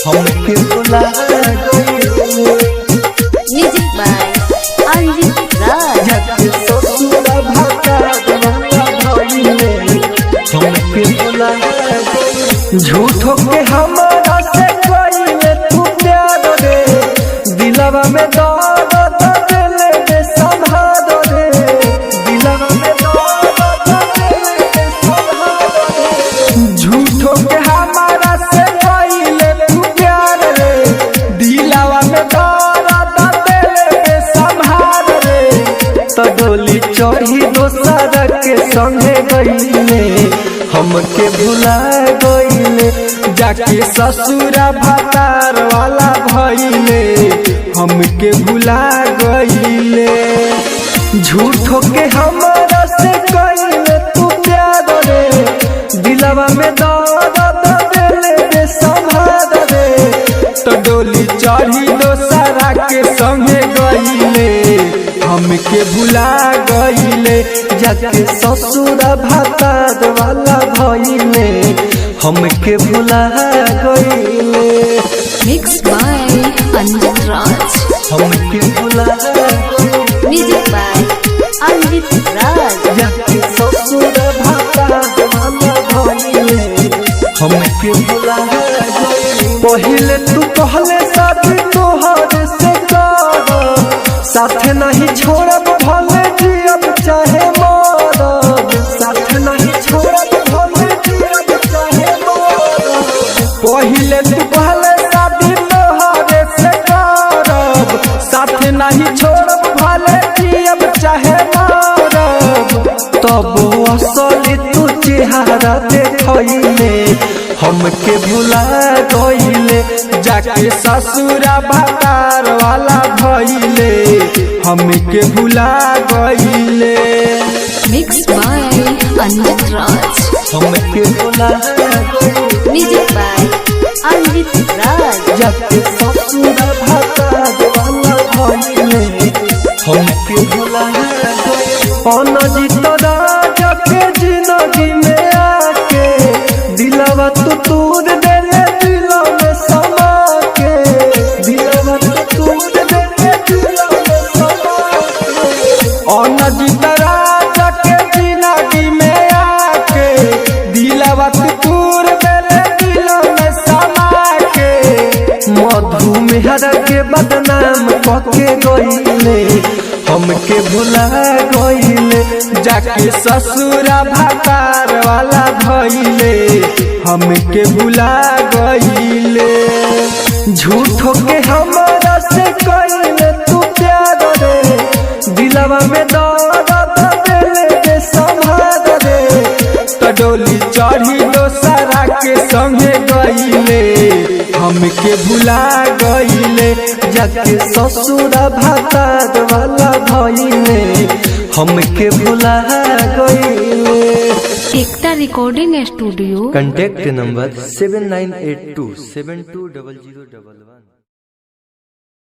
हमके भुला गइले। म्यूजिक बाय अंजित राज। जाके ससुरा भातार वाला भइले हमके भुला गइले। झूठो के हमारा से कइले तू प्यार रे, दिलवा में दर्द देले रे संभाल रे, दिलवा में दर्द देले रे संभाल रे। झूठो के हमारा से कइले तू प्यार रे, दिलवा में दर्द देले रे संभाल रे। तो डोली चढ़ी दोसर के संगे गइले हमके भुला गइले। जाके ससुरा भातार वाला भइले हमके भुला गइले। झूठो के हमारा से कइले तू प्यार रे, दिलवा में दर्द देले रे संभाल रे। तो डोली चढ़ी दोसरा के संगे गइले हमके भुला गइले। जाके ससुरा भातार वाला भइले हमके भुला गइले। मिक्स बाय अंजित राज। हमके भुला गइले। म्यूजिक बाय अंजित राज। जाके ससुरा भातार वाला भइले हमके भुला गइले। पहिले तू कहले साथी तोहर से कर, साथ नहीं छोड़ब भले जियब चाहे मरब, साथ नहीं छोड़ब भले जियब चाहे मरब। पहिले तू कहले साथी तोहर से करब, साथ नहीं छोड़ब भले जियब चाहे मरब। तब असली तू चेहरा देखइले हमके भुला गइले। जाके ससुरा भातार वाला भइले हमके भुला गइले। मिक्स बाय अंजित राज। हमके भुला गइले। म्यूजिक बाय अंजित राज। जाके ससुरा भातार वाला भइले हमके भुला गइले। अनजित राजा के जिंदगी में आके दिलवा तू तूर देले दिलों में समा के, दिलवा तू तूर देले दिलों में समा के। अनजित राजा के जिंदगी में आके दिलवा तू तूर देले दिलों में समा के। मधु मेहरा के बदनाम कके गइले हमके भुला गइले। जाके ससुरा भातार वाला भइले हमके भुला गइले। झूठो के हमारा से कइले तू प्यार रे, दिलवा में दर्द देले रे संभाल रे। तो डोली चढ़ी दोसरा के संगे गइले हमके भुला गइले। जाके ससुरा भातार वाला भइले हमके भुला गइले। एकता रिकॉर्डिंग स्टूडियो। Contact number 7982720011।